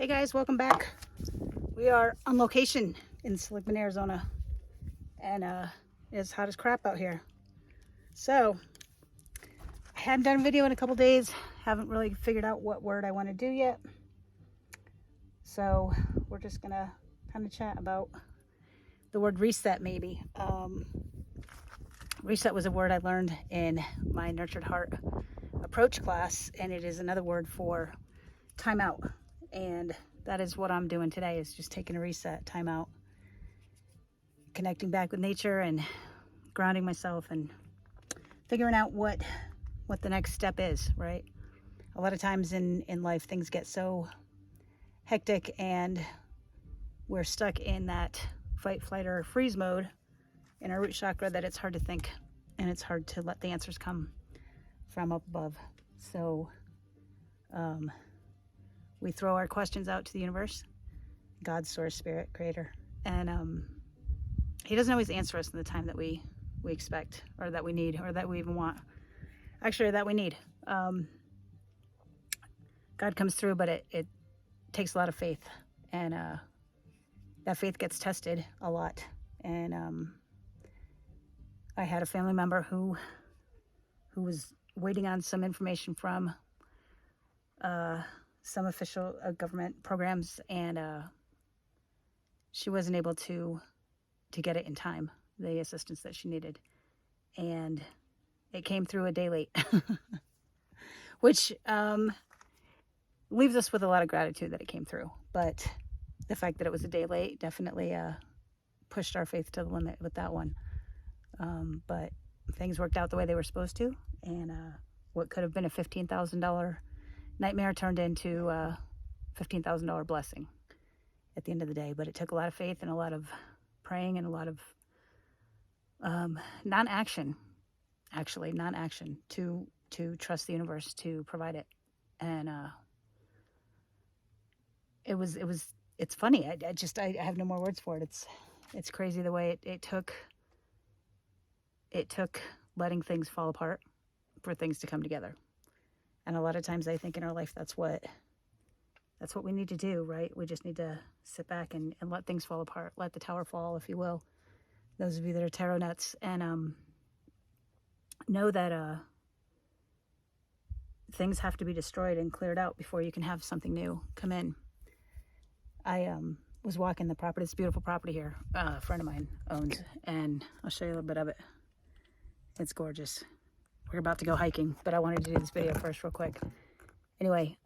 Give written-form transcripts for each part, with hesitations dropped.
Hey guys, welcome back. We are on location in Seligman, Arizona, and it's hot as crap out here. So I hadn't done a video in a couple days, haven't really figured out what word I want to do yet. So we're just gonna kind of chat about the word reset, maybe. Reset was a word I learned in my Nurtured Heart approach class, and it is another word for time out. And that is what I'm doing today, is just taking a reset, time out, connecting back with nature and grounding myself and figuring out what the next step is, right? A lot of times in life, things get so hectic and we're stuck in that fight, flight, or freeze mode in our root chakra that it's hard to think and it's hard to let the answers come from up above. So we throw our questions out to the universe, God, source, spirit, creator, and he doesn't always answer us in the time that we expect, or that we need, or that we even want. Actually, that we need. God comes through, but it takes a lot of faith, and that faith gets tested a lot. And I had a family member who was waiting on some information from some official government programs, and she wasn't able to get it in time, the assistance that she needed, and it came through a day late, which leaves us with a lot of gratitude that it came through. But the fact that it was a day late definitely pushed our faith to the limit with that one. But things worked out the way they were supposed to, and what could have been a $15,000 nightmare turned into a $15,000 blessing at the end of the day. But it took a lot of faith and a lot of praying and a lot of non-action to trust the universe to provide it. And it's funny. I have no more words for it. It's crazy the way it took letting things fall apart for things to come together. And a lot of times I think in our life that's what we need to do, right? We just need to sit back and let things fall apart, let the tower fall, if you will. Those of you that are tarot nuts, and know that things have to be destroyed and cleared out before you can have something new come in. I was walking the property. It's a beautiful property here. A friend of mine owns, and I'll show you a little bit of it. It's gorgeous. We're about to go hiking, but I wanted to do this video first real quick. Anyway,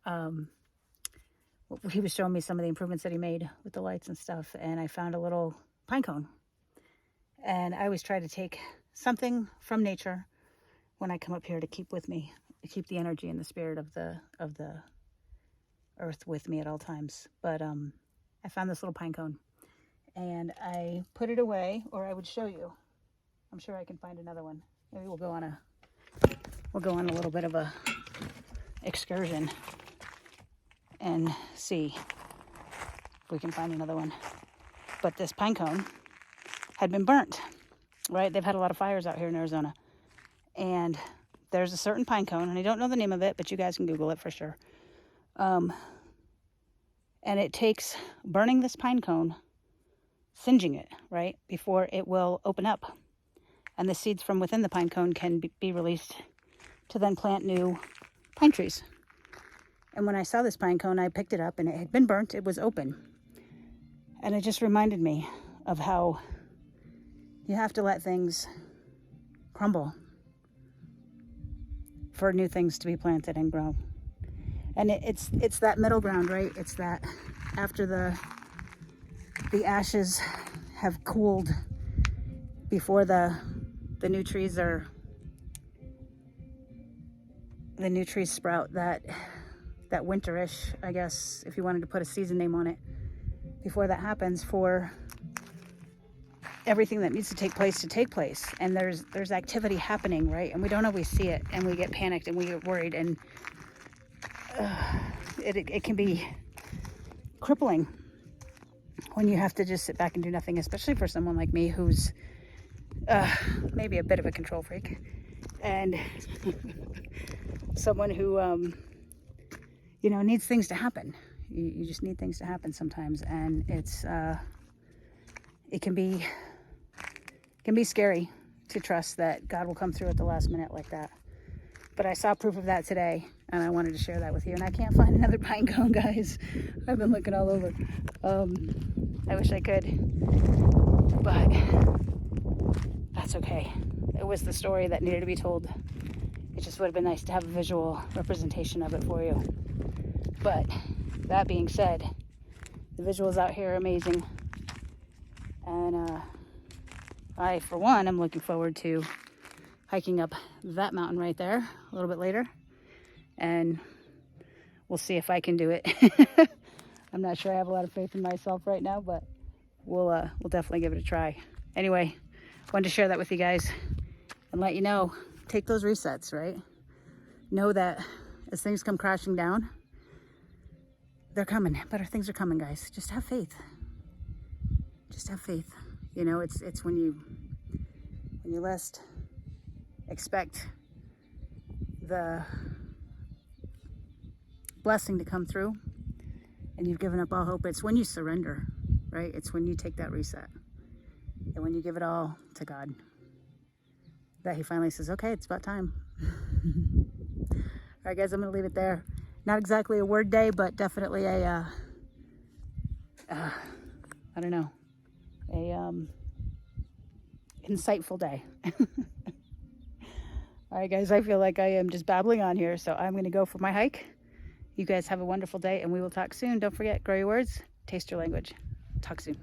he was showing me some of the improvements that he made with the lights and stuff, and I found a little pine cone. And I always try to take something from nature when I come up here to keep with me, to keep the energy and the spirit of the earth with me at all times. But I found this little pine cone, and I put it away, or I would show you. I'm sure I can find another one. Maybe we'll go on a little bit of a excursion and see if we can find another one. But this pine cone had been burnt, right? They've had a lot of fires out here in Arizona. And there's a certain pine cone, and I don't know the name of it, but you guys can Google it for sure. And it takes burning this pine cone, singeing it, right, before it will open up. And the seeds from within the pine cone can be released to then plant new pine trees. And when I saw this pine cone, I picked it up, and it had been burnt. It was open. And it just reminded me of how you have to let things crumble for new things to be planted and grow. And it's that middle ground, right? It's that after the ashes have cooled, before the new trees sprout, that winterish, I guess, if you wanted to put a season name on it, before that happens, for everything that needs to take place. And there's activity happening, right? And we don't always see it, and we get panicked and we get worried, and it can be crippling when you have to just sit back and do nothing, especially for someone like me who's maybe a bit of a control freak, and someone who needs things to happen. You just need things to happen sometimes, and it can be scary to trust that God will come through at the last minute like that. But I saw proof of that today, and I wanted to share that with you. And I can't find another pine cone, guys. I've been looking all over. I wish I could, but that's okay. It was the story that needed to be told. It just would have been nice to have a visual representation of it for you. But that being said, the visuals out here are amazing. And I, for one, am looking forward to hiking up that mountain right there a little bit later. And we'll see if I can do it. I'm not sure I have a lot of faith in myself right now, but we'll definitely give it a try. Anyway, wanted to share that with you guys and let you know, take those resets, right? Know that as things come crashing down, they're coming. Better things are coming, guys. Just have faith. Just have faith. You know, it's when you least expect the blessing to come through and you've given up all hope. It's when you surrender, right? It's when you take that reset and when you give it all to God that he finally says, okay, it's about time. All right, guys, I'm gonna leave it there. Not exactly a word day, but definitely a I don't know, a insightful day. All right, guys, I feel like I am just babbling on here, so I'm going to go for my hike. You guys have a wonderful day, and we will talk soon. Don't forget, grow your words, taste your language. Talk soon.